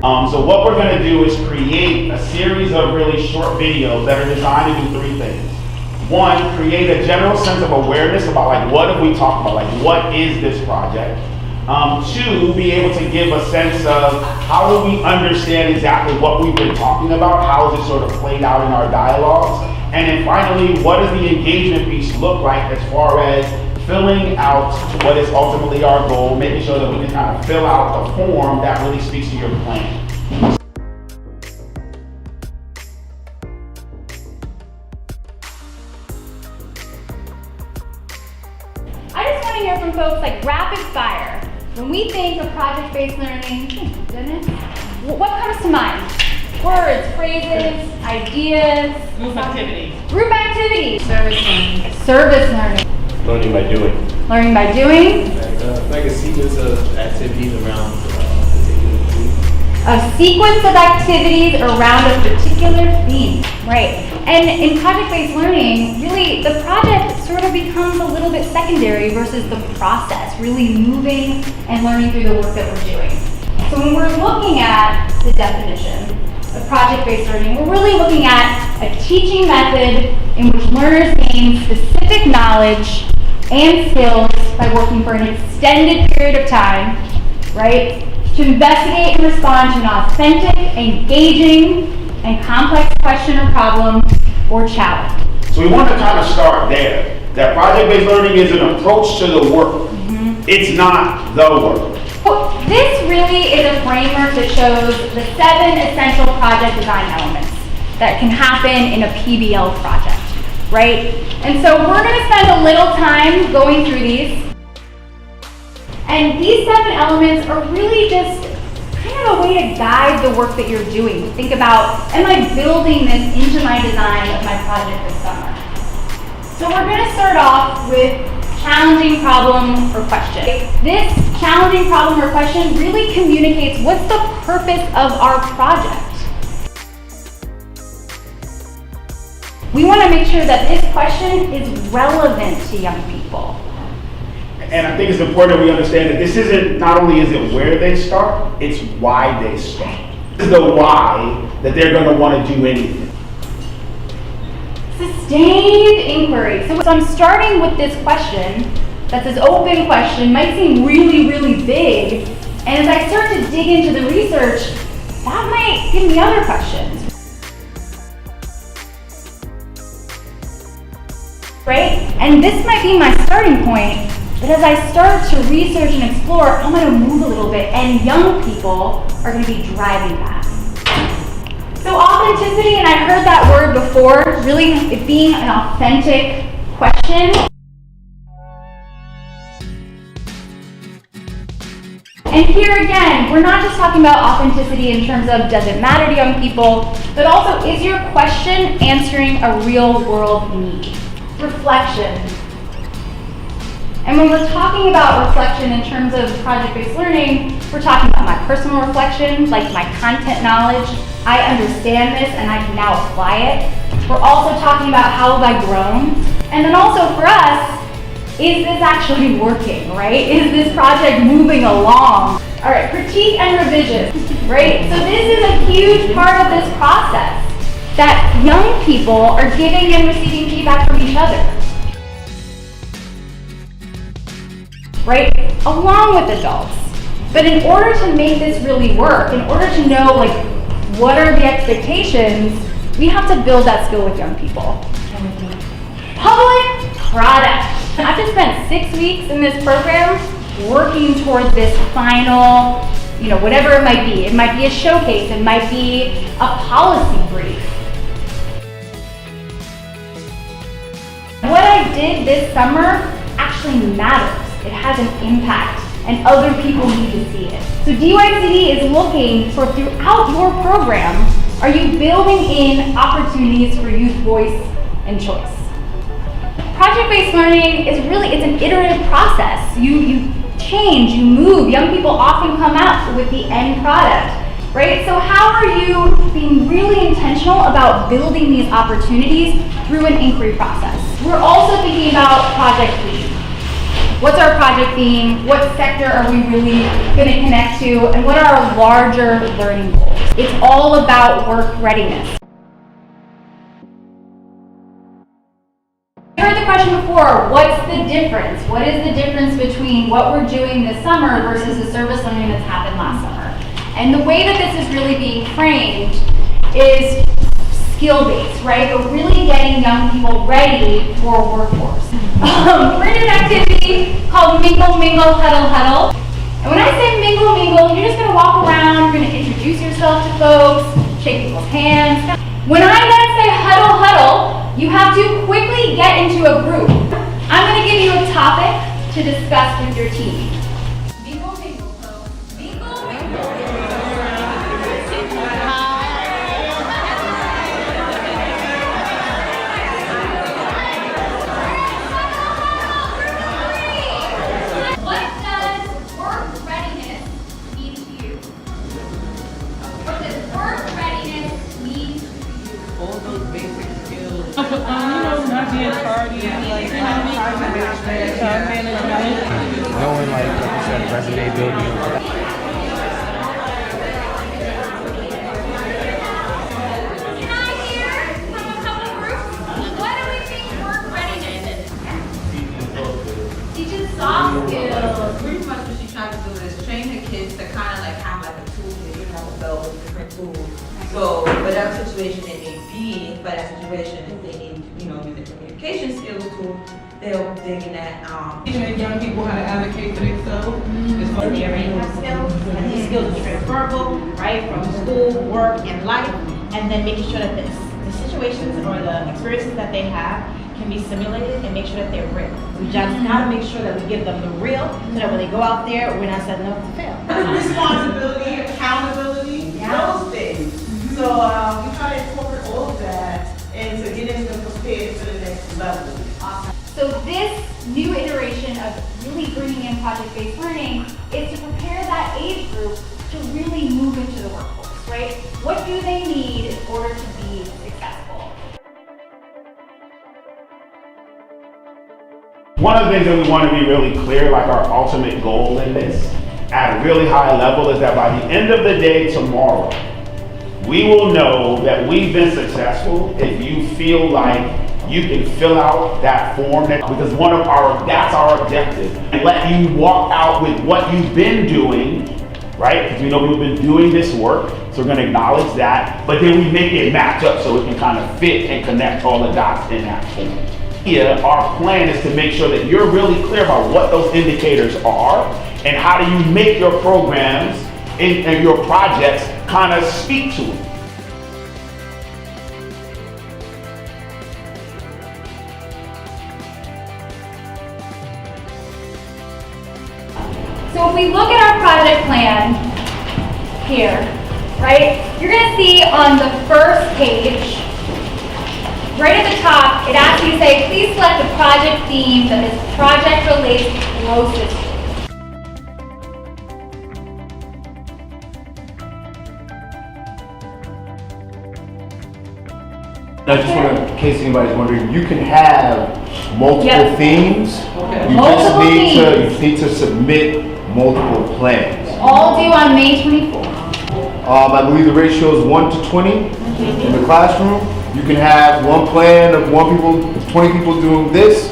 So what we're going to do is create a series of really short videos that are designed to do three things. One, create a general sense of awareness about like what have we talked about, like what is this project? Two, be able to give a sense of how do we understand exactly what we've been talking about, how is it sort of played out in our dialogues? And then finally, what does the engagement piece look like as far as filling out what is ultimately our goal, making sure that we can kind of fill out the form that really speaks to your plan. I just want to hear from folks like rapid fire. When we think of project-based learning, goodness, what comes to mind? Words, phrases, ideas. Group activities. Group activities. Service learning. Service learning. Learning by doing. Learning by doing. Like a sequence of activities around a particular theme. A sequence of activities around a particular theme. Right. And in project-based learning, really the project sort of becomes a little bit secondary versus the process, really moving and learning through the work that we're doing. So when we're looking at the definition of project-based learning, we're really looking at a teaching method in which learners gain specific knowledge and skills by working for an extended period of time, right? To investigate and respond to an authentic, engaging, and complex question or problem or challenge. So we want to kind of start there. That project-based learning is an approach to the work. It's not the work. Well, this really is a framework that shows the 7 essential project design elements that can happen in a PBL project, right? And so we're going to spend a little time going through these. And these 7 elements are really just kind of a way to guide the work that you're doing. Think about, am I building this into my design of my project this summer? So we're going to start off with challenging problem or question. This challenging problem or question really communicates what's the purpose of our project. We want to make sure that this question is relevant to young people. And I think it's important that we understand that this isn't, not only is it where they start, it's why they start. This is the why that they're going to want to do anything. Sustained inquiry. So I'm starting with this question, that's this open question, might seem really, really big, and as I start to dig into the research, that might give me other questions. Right? And this might be my starting point, but as I start to research and explore, I'm going to move a little bit, and young people are going to be driving that. So authenticity, and I heard that word before, really it being an authentic question. And here again, we're not just talking about authenticity in terms of does it matter to young people, but also is your question answering a real world need? Reflection. And when we're talking about reflection in terms of project-based learning, we're talking about my personal reflection, like my content knowledge. I understand this and I can now apply it. We're also talking about how have I grown? And then also for us, is this actually working, right? Is this project moving along? All right, critique and revision, right? So this is a huge part of this process, that young people are giving and receiving feedback from each other. Right? Along with adults. But in order to make this really work, in order to know like what are the expectations, we have to build that skill with young people. Public product. I've just spent 6 weeks in this program working towards this final, whatever it might be. It might be a showcase, it might be a policy brief. What I did this summer actually matters. It has an impact, and other people need to see it. So DYCD is looking for, throughout your program, are you building in opportunities for youth voice and choice? Project-based learning is really, it's an iterative process. You change, you move. Young people often come out with the end product, right? So how are you being really intentional about building these opportunities through an inquiry process? We're also thinking about project lead. What's our project theme? What sector are we really going to connect to? And what are our larger learning goals? It's all about work readiness. You heard the question before, what's the difference? What is the difference between what we're doing this summer versus the service learning that's happened last summer? And the way that this is really being framed is skill-based, right? But really getting young people ready for a workforce. We're in an activity called Mingle, Mingle, Huddle, Huddle. And when I say mingle, mingle, you're just gonna walk around, you're gonna introduce yourself to folks, shake people's hands. When I then say huddle, huddle, you have to quickly get into a group. I'm gonna give you a topic to discuss with your team. Mingle, mingle, folks. Mingle, mingle. Not being tardy, like time management. Knowing, like you said, resume building. Can I hear from a couple groups? What do we think work readiness is? Teaching soft skills. Pretty much what she's trying to do is train the kids to kind of like have like a toolkit, you know, a belt with different tools. So whatever situation they may be, but that situation, if they need, you know, use the communication skills tool, they'll dig in that. Teaching young people how to advocate for themselves. They already have skills, and these skills are transferable, right, from school, work, and life, and then making sure that the situations or the experiences that they have can be simulated and make sure that they're real. We just gotta make sure that we give them the real, so that when they go out there, we're not setting up to fail. Responsibility, accountability, those things. So we try to incorporate all of that and to get them prepared for the next level. Awesome. So this new iteration of really bringing in project-based learning is to prepare that age group to really move into the workforce, right? What do they need in order to be successful? One of the things that we want to be really clear, like our ultimate goal in this, at a really high level, is that by the end of the day tomorrow, we will know that we've been successful if you feel like you can fill out that form, because that's our objective. And let you walk out with what you've been doing, right? Because we know we've been doing this work, so we're going to acknowledge that, but then we make it match up so it can kind of fit and connect all the dots in that form. Yeah, our plan is to make sure that you're really clear about what those indicators are and how do you make your programs and your projects kind of speak to it. So if we look at our project plan here, right, you're going to see on the first page, right at the top, it asks you to say, please select the project theme that this project relates closest to. I just want to, in case anybody's wondering, you can have multiple Yep. themes. Okay. You Multiple just need to submit multiple plans. All due on May 24th. I believe the ratio is 1 to 20 in the classroom. You can have one plan of 20 people doing this,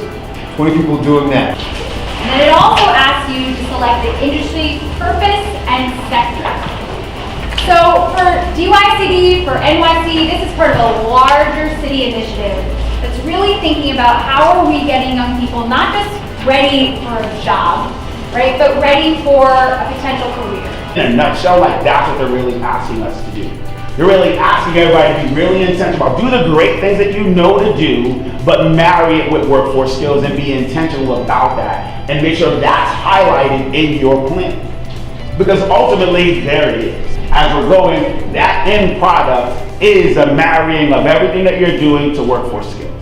20 people doing that. And then it also asks you to select the industry, purpose, and sector. So for DYCD, for NYC, this is part of a larger city initiative that's really thinking about how are we getting young people not just ready for a job, right, but ready for a potential career. In a nutshell, like that's what they're really asking us to do. You're really asking everybody to be really intentional about do the great things that you know to do, but marry it with workforce skills and be intentional about that and make sure that's highlighted in your plan. Because ultimately, there it is. As we're going, that end product is a marrying of everything that you're doing to workforce skills.